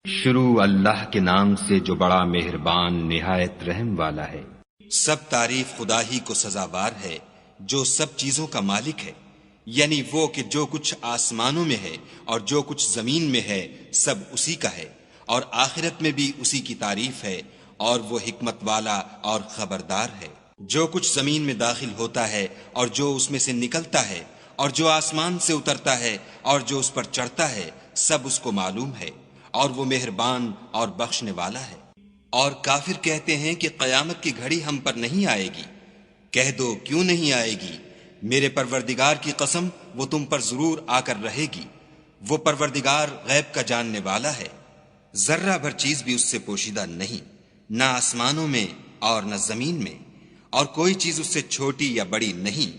شروع اللہ کے نام سے جو بڑا مہربان نہایت رحم والا ہے۔ سب تعریف خدا ہی کو سزاوار ہے جو سب چیزوں کا مالک ہے، یعنی وہ کہ جو کچھ آسمانوں میں ہے اور جو کچھ زمین میں ہے سب اسی کا ہے، اور آخرت میں بھی اسی کی تعریف ہے، اور وہ حکمت والا اور خبردار ہے۔ جو کچھ زمین میں داخل ہوتا ہے اور جو اس میں سے نکلتا ہے اور جو آسمان سے اترتا ہے اور جو اس پر چڑھتا ہے سب اس کو معلوم ہے، اور وہ مہربان اور بخشنے والا ہے۔ اور کافر کہتے ہیں کہ قیامت کی گھڑی ہم پر نہیں آئے گی۔ کہہ دو کیوں نہیں آئے گی؟ میرے پروردگار کی قسم وہ تم پر ضرور آ کر رہے گی۔ وہ پروردگار غیب کا جاننے والا ہے، ذرہ بھر چیز بھی اس سے پوشیدہ نہیں، نہ آسمانوں میں اور نہ زمین میں، اور کوئی چیز اس سے چھوٹی یا بڑی نہیں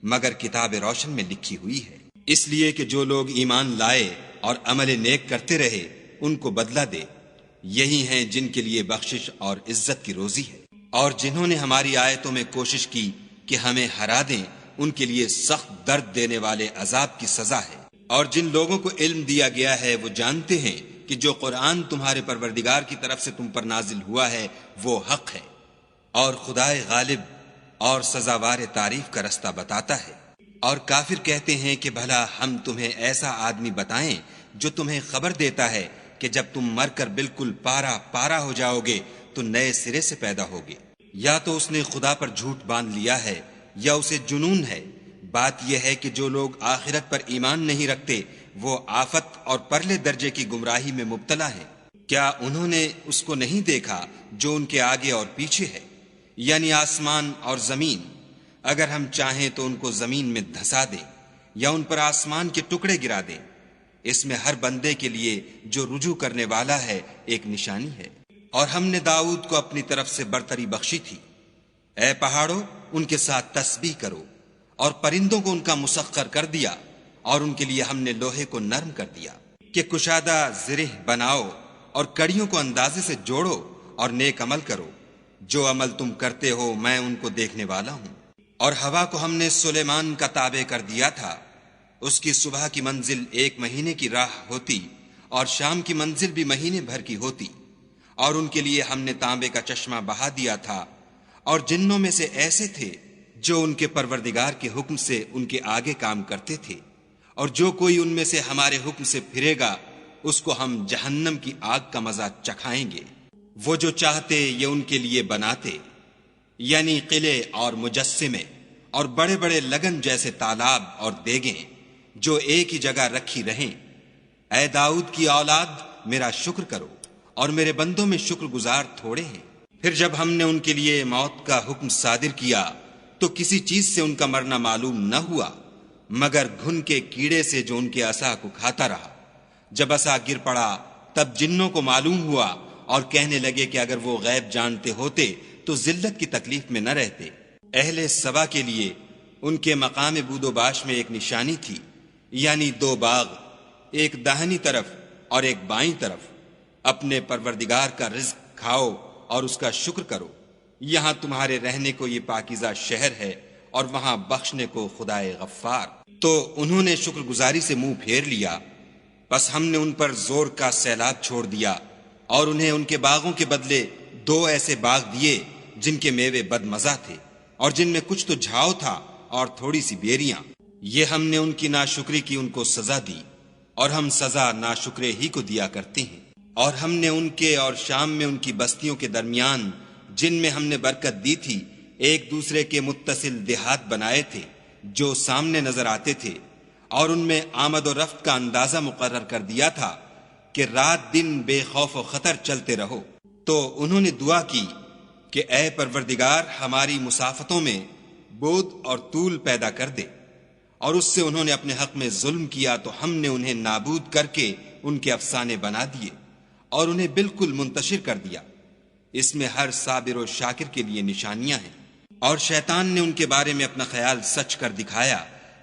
مگر کتاب روشن میں لکھی ہوئی ہے۔ اس لیے کہ جو لوگ ایمان لائے اور عمل نیک کرتے رہے ان کو بدلہ دے، یہی ہیں جن کے لیے بخشش اور عزت کی روزی ہے۔ اور جنہوں نے ہماری آیتوں میں کوشش کی کہ ہمیں ہرا دیں ان کے لیے سخت درد دینے والے عذاب کی سزا ہے۔ اور جن لوگوں کو علم دیا گیا ہے وہ جانتے ہیں کہ جو قرآن تمہارے پروردگار کی طرف سے تم پر نازل ہوا ہے وہ حق ہے، اور خدائے غالب اور سزاوار تعریف کا رستہ بتاتا ہے۔ اور کافر کہتے ہیں کہ بھلا ہم تمہیں ایسا آدمی بتائیں جو تمہیں خبر دیتا ہے کہ جب تم مر کر بالکل پارا پارا ہو جاؤ گے تو نئے سرے سے پیدا ہوگے۔ یا تو اس نے خدا پر جھوٹ باندھ لیا ہے یا اسے جنون ہے۔ بات یہ ہے کہ جو لوگ آخرت پر ایمان نہیں رکھتے وہ آفت اور پرلے درجے کی گمراہی میں مبتلا ہیں۔ کیا انہوں نے اس کو نہیں دیکھا جو ان کے آگے اور پیچھے ہے، یعنی آسمان اور زمین؟ اگر ہم چاہیں تو ان کو زمین میں دھسا دیں یا ان پر آسمان کے ٹکڑے گرا دیں۔ اس میں ہر بندے کے لیے جو رجوع کرنے والا ہے ایک نشانی ہے۔ اور ہم نے داؤد کو اپنی طرف سے برتری بخشی تھی۔ اے پہاڑوں ان کے ساتھ تسبیح کرو، اور پرندوں کو ان کا مسخر کر دیا، اور ان کے لیے ہم نے لوہے کو نرم کر دیا کہ کشادہ زرہ بناؤ، اور کڑیوں کو اندازے سے جوڑو اور نیک عمل کرو۔ جو عمل تم کرتے ہو میں ان کو دیکھنے والا ہوں۔ اور ہوا کو ہم نے سلیمان کا تابع کر دیا تھا، اس کی صبح کی منزل 1 مہینے کی راہ ہوتی اور شام کی منزل بھی مہینے بھر کی ہوتی۔ اور ان کے لیے ہم نے تانبے کا چشمہ بہا دیا تھا، اور جنوں میں سے ایسے تھے جو ان کے پروردگار کے حکم سے ان کے آگے کام کرتے تھے، اور جو کوئی ان میں سے ہمارے حکم سے پھرے گا اس کو ہم جہنم کی آگ کا مزہ چکھائیں گے۔ وہ جو چاہتے یہ ان کے لیے بناتے، یعنی قلعے اور مجسمے اور بڑے بڑے لگن جیسے تالاب اور دیگیں جو ایک ہی جگہ رکھی رہیں۔ اے داؤد کی اولاد میرا شکر کرو، اور میرے بندوں میں شکر گزار تھوڑے ہیں۔ پھر جب ہم نے ان کے لیے موت کا حکم صادر کیا تو کسی چیز سے ان کا مرنا معلوم نہ ہوا مگر گھن کے کیڑے سے جو ان کے عصا کو کھاتا رہا۔ جب عصا گر پڑا تب جنوں کو معلوم ہوا اور کہنے لگے کہ اگر وہ غیب جانتے ہوتے تو ذلت کی تکلیف میں نہ رہتے۔ اہل سبا کے لیے ان کے مقام بود و باش میں ایک نشانی تھی، یعنی 2 باغ، ایک داہنی طرف اور ایک بائیں طرف۔ اپنے پروردگار کا رزق کھاؤ اور اس کا شکر کرو۔ یہاں تمہارے رہنے کو یہ پاکیزہ شہر ہے، اور وہاں بخشنے کو خدائے غفار۔ تو انہوں نے شکر گزاری سے منہ پھیر لیا، بس ہم نے ان پر زور کا سیلاب چھوڑ دیا، اور انہیں ان کے باغوں کے بدلے 2 ایسے باغ دیے جن کے میوے بد مزہ تھے، اور جن میں کچھ تو جھاؤ تھا اور تھوڑی سی بیریاں۔ یہ ہم نے ان کی ناشکری کی ان کو سزا دی، اور ہم سزا ناشکرے ہی کو دیا کرتے ہیں۔ اور ہم نے ان کے اور شام میں ان کی بستیوں کے درمیان جن میں ہم نے برکت دی تھی ایک دوسرے کے متصل دیہات بنائے تھے جو سامنے نظر آتے تھے، اور ان میں آمد و رفت کا اندازہ مقرر کر دیا تھا کہ رات دن بے خوف و خطر چلتے رہو۔ تو انہوں نے دعا کی کہ اے پروردگار ہماری مسافتوں میں بود اور طول پیدا کر دے، اور اس سے انہوں نے اپنے حق میں ظلم کیا تو ہم نے انہیں نابود کر کے ان کے افسانے بنا دیے اور انہیں بالکل منتشر کر دیا۔ اس میں ہر صابر و شاکر کے لیے نشانیاں ہیں۔ اور شیطان نے ان کے بارے میں اپنا خیال سچ کر دکھایا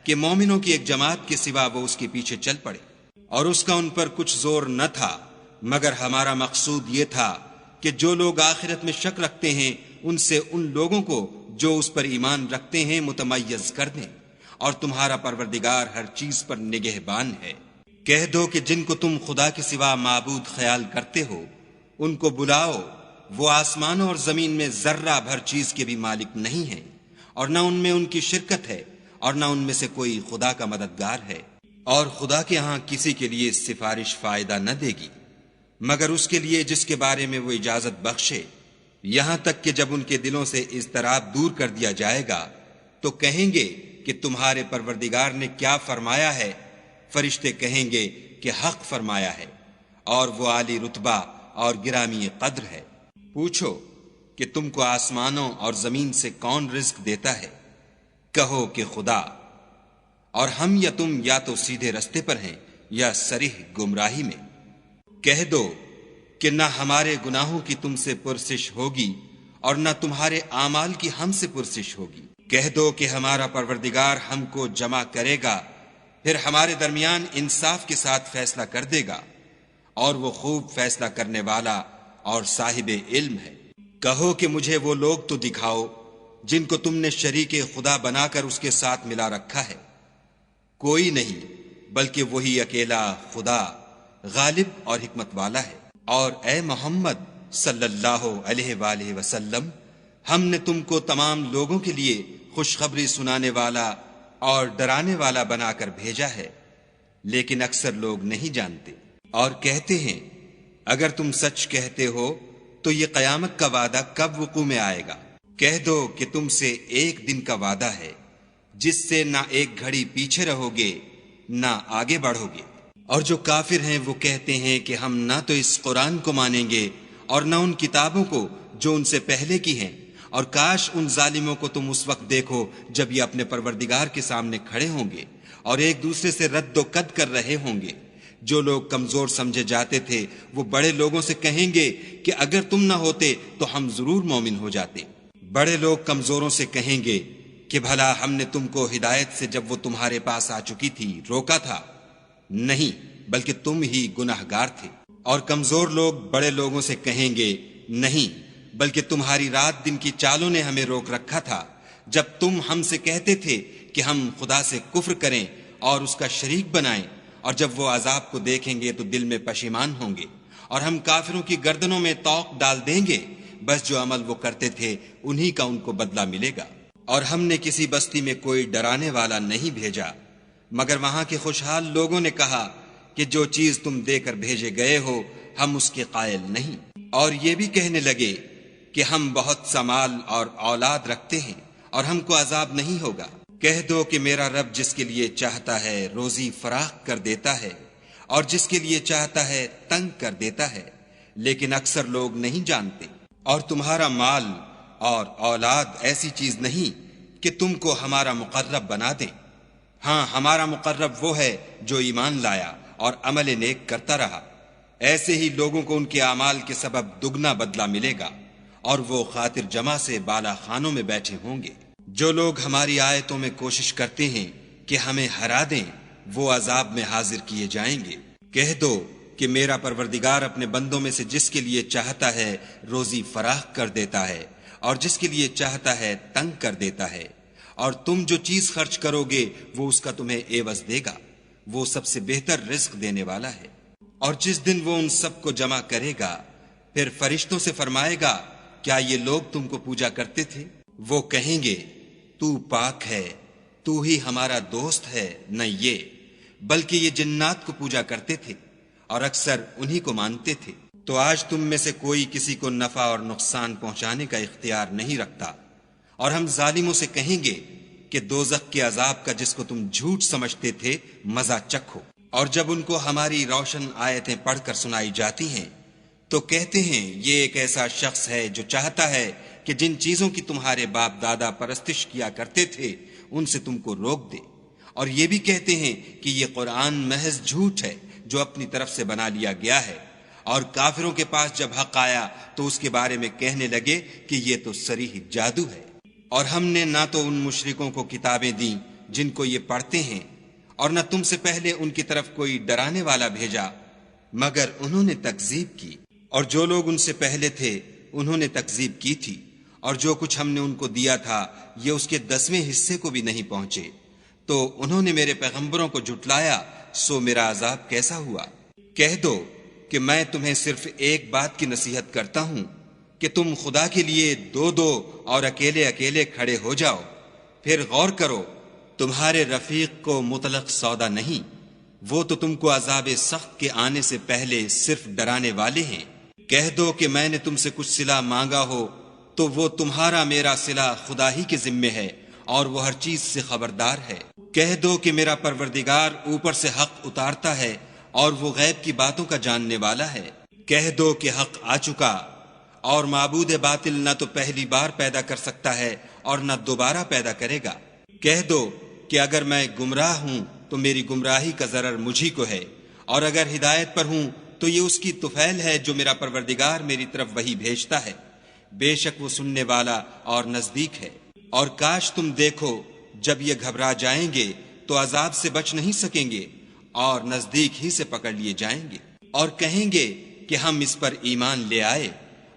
کہ مومنوں کی ایک جماعت کے سوا وہ اس کے پیچھے چل پڑے، اور اس کا ان پر کچھ زور نہ تھا مگر ہمارا مقصود یہ تھا کہ جو لوگ آخرت میں شک رکھتے ہیں ان سے ان لوگوں کو جو اس پر ایمان رکھتے ہیں متمیز کر دیں، اور تمہارا پروردگار ہر چیز پر نگہبان ہے۔ کہہ دو کہ جن کو تم خدا کے سوا معبود خیال کرتے ہو ان کو بلاؤ، وہ آسمانوں اور زمین میں ذرہ بھر چیز کے بھی مالک نہیں ہیں، اور نہ ان میں ان کی شرکت ہے، اور نہ ان میں سے کوئی خدا کا مددگار ہے، اور خدا کے ہاں کسی کے لیے سفارش فائدہ نہ دے گی مگر اس کے لیے جس کے بارے میں وہ اجازت بخشے، یہاں تک کہ جب ان کے دلوں سے اضطراب دور کر دیا جائے گا تو کہیں گے کہ تمہارے پروردگار نے کیا فرمایا ہے؟ فرشتے کہیں گے کہ حق فرمایا ہے، اور وہ عالی رتبہ اور گرامی قدر ہے۔ پوچھو کہ تم کو آسمانوں اور زمین سے کون رزق دیتا ہے؟ کہو کہ خدا، اور ہم یا تم یا تو سیدھے رستے پر ہیں یا صریح گمراہی میں۔ کہہ دو کہ نہ ہمارے گناہوں کی تم سے پرسش ہوگی اور نہ تمہارے اعمال کی ہم سے پرسش ہوگی۔ کہہ دو کہ ہمارا پروردگار ہم کو جمع کرے گا، پھر ہمارے درمیان انصاف کے ساتھ فیصلہ کر دے گا، اور وہ خوب فیصلہ کرنے والا اور صاحب علم ہے۔ کہو کہ مجھے وہ لوگ تو دکھاؤ جن کو تم نے شریک خدا بنا کر اس کے ساتھ ملا رکھا ہے۔ کوئی نہیں بلکہ وہی اکیلا خدا غالب اور حکمت والا ہے۔ اور اے محمد صلی اللہ علیہ وآلہ وسلم، ہم نے تم کو تمام لوگوں کے لیے خوشخبری سنانے والا اور ڈرانے والا بنا کر بھیجا ہے، لیکن اکثر لوگ نہیں جانتے۔ اور کہتے ہیں اگر تم سچ کہتے ہو تو یہ قیامت کا وعدہ کب وقوع میں آئے گا؟ کہہ دو کہ تم سے ایک دن کا وعدہ ہے جس سے نہ ایک گھڑی پیچھے رہو گے نہ آگے بڑھو گے۔ اور جو کافر ہیں وہ کہتے ہیں کہ ہم نہ تو اس قرآن کو مانیں گے اور نہ ان کتابوں کو جو ان سے پہلے کی ہیں، اور کاش ان ظالموں کو تم اس وقت دیکھو جب یہ اپنے پروردگار کے سامنے کھڑے ہوں گے اور ایک دوسرے سے رد و قد کر رہے ہوں گے۔ جو لوگ کمزور سمجھے جاتے تھے وہ بڑے لوگوں سے کہیں گے کہ اگر تم نہ ہوتے تو ہم ضرور مومن ہو جاتے۔ بڑے لوگ کمزوروں سے کہیں گے کہ بھلا ہم نے تم کو ہدایت سے جب وہ تمہارے پاس آ چکی تھی روکا تھا؟ نہیں، بلکہ تم ہی گناہگار تھے۔ اور کمزور لوگ بڑے لوگوں سے کہیں گے نہیں، بلکہ تمہاری رات دن کی چالوں نے ہمیں روک رکھا تھا جب تم ہم سے کہتے تھے کہ ہم خدا سے کفر کریں اور اس کا شریک بنائیں، اور جب وہ عذاب کو دیکھیں گے تو دل میں پشیمان ہوں گے، اور ہم کافروں کی گردنوں میں طوق ڈال دیں گے، بس جو عمل وہ کرتے تھے انہی کا ان کو بدلہ ملے گا۔ اور ہم نے کسی بستی میں کوئی ڈرانے والا نہیں بھیجا مگر وہاں کے خوشحال لوگوں نے کہا کہ جو چیز تم دے کر بھیجے گئے ہو ہم اس کے قائل نہیں، اور یہ بھی کہنے لگے کہ ہم بہت سا مال اور اولاد رکھتے ہیں اور ہم کو عذاب نہیں ہوگا۔ کہہ دو کہ میرا رب جس کے لیے چاہتا ہے روزی فراخ کر دیتا ہے اور جس کے لیے چاہتا ہے تنگ کر دیتا ہے، لیکن اکثر لوگ نہیں جانتے۔ اور تمہارا مال اور اولاد ایسی چیز نہیں کہ تم کو ہمارا مقرب بنا دیں، ہاں ہمارا مقرب وہ ہے جو ایمان لایا اور عمل نیک کرتا رہا، ایسے ہی لوگوں کو ان کے اعمال کے سبب دگنا بدلہ ملے گا، اور وہ خاطر جمع سے بالا خانوں میں بیٹھے ہوں گے۔ جو لوگ ہماری آیتوں میں کوشش کرتے ہیں کہ ہمیں ہرا دیں وہ عذاب میں حاضر کیے جائیں گے۔ کہہ دو کہ میرا پروردگار اپنے بندوں میں سے جس کے لیے چاہتا ہے روزی فراخ کر دیتا ہے اور جس کے لیے چاہتا ہے تنگ کر دیتا ہے، اور تم جو چیز خرچ کرو گے وہ اس کا تمہیں عوض دے گا، وہ سب سے بہتر رزق دینے والا ہے۔ اور جس دن وہ ان سب کو جمع کرے گا پھر فرشتوں سے فرمائے گا کیا یہ لوگ تم کو پوجا کرتے تھے؟ وہ کہیں گے تو پاک ہے، تو ہی ہمارا دوست ہے، نہ یہ بلکہ یہ جنات کو پوجا کرتے تھے اور اکثر انہی کو مانتے تھے۔ تو آج تم میں سے کوئی کسی کو نفع اور نقصان پہنچانے کا اختیار نہیں رکھتا، اور ہم ظالموں سے کہیں گے کہ دوزخ کے عذاب کا جس کو تم جھوٹ سمجھتے تھے مزہ چکھو۔ اور جب ان کو ہماری روشن آیتیں پڑھ کر سنائی جاتی ہیں تو کہتے ہیں یہ ایک ایسا شخص ہے جو چاہتا ہے کہ جن چیزوں کی تمہارے باپ دادا پرستش کیا کرتے تھے ان سے تم کو روک دے، اور یہ بھی کہتے ہیں کہ یہ قرآن محض جھوٹ ہے جو اپنی طرف سے بنا لیا گیا ہے۔ اور کافروں کے پاس جب حق آیا تو اس کے بارے میں کہنے لگے کہ یہ تو صریح جادو ہے۔ اور ہم نے نہ تو ان مشرکوں کو کتابیں دیں جن کو یہ پڑھتے ہیں، اور نہ تم سے پہلے ان کی طرف کوئی ڈرانے والا بھیجا مگر انہوں نے تکذیب کی، اور جو لوگ ان سے پہلے تھے انہوں نے تکذیب کی تھی، اور جو کچھ ہم نے ان کو دیا تھا یہ اس کے 10ویں حصے کو بھی نہیں پہنچے۔ تو انہوں نے میرے پیغمبروں کو جھٹلایا سو میرا عذاب کیسا ہوا۔ کہہ دو کہ میں تمہیں صرف ایک بات کی نصیحت کرتا ہوں کہ تم خدا کے لیے دو دو اور اکیلے اکیلے کھڑے ہو جاؤ، پھر غور کرو، تمہارے رفیق کو مطلق سودا نہیں، وہ تو تم کو عذاب سخت کے آنے سے پہلے صرف ڈرانے والے ہیں۔ کہہ دو کہ میں نے تم سے کچھ صلہ مانگا ہو تو وہ تمہارا میرا صلہ خدا ہی کے ذمے ہے اور وہ ہر چیز سے خبردار ہے۔ کہہ دو کہ میرا پروردگار اوپر سے حق اتارتا ہے اور وہ غیب کی باتوں کا جاننے والا ہے۔ کہہ دو کہ حق آ چکا اور معبود باطل نہ تو پہلی بار پیدا کر سکتا ہے اور نہ دوبارہ پیدا کرے گا۔ کہہ دو کہ اگر میں گمراہ ہوں تو میری گمراہی کا ضرر مجھی کو ہے، اور اگر ہدایت پر ہوں تو یہ اس کی طفیل ہے جو میرا پروردگار میری طرف وحی بھیجتا ہے، بے شک وہ سننے والا اور نزدیک ہے۔ اور کاش تم دیکھو جب یہ گھبرا جائیں گے تو عذاب سے بچ نہیں سکیں گے اور نزدیک ہی سے پکڑ لیے جائیں گے، اور کہیں گے کہ ہم اس پر ایمان لے آئے،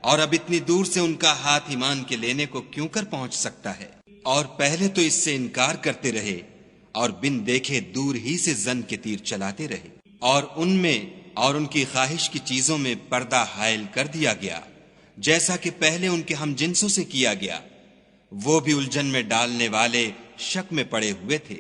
اور اب اتنی دور سے ان کا ہاتھ ایمان کے لینے کو کیوں کر پہنچ سکتا ہے؟ اور پہلے تو اس سے انکار کرتے رہے اور بن دیکھے دور ہی سے زن کے تیر چلاتے رہے، اور ان میں اور ان کی خواہش کی چیزوں میں پردہ حائل کر دیا گیا، جیسا کہ پہلے ان کے ہم جنسوں سے کیا گیا، وہ بھی الجھن میں ڈالنے والے شک میں پڑے ہوئے تھے۔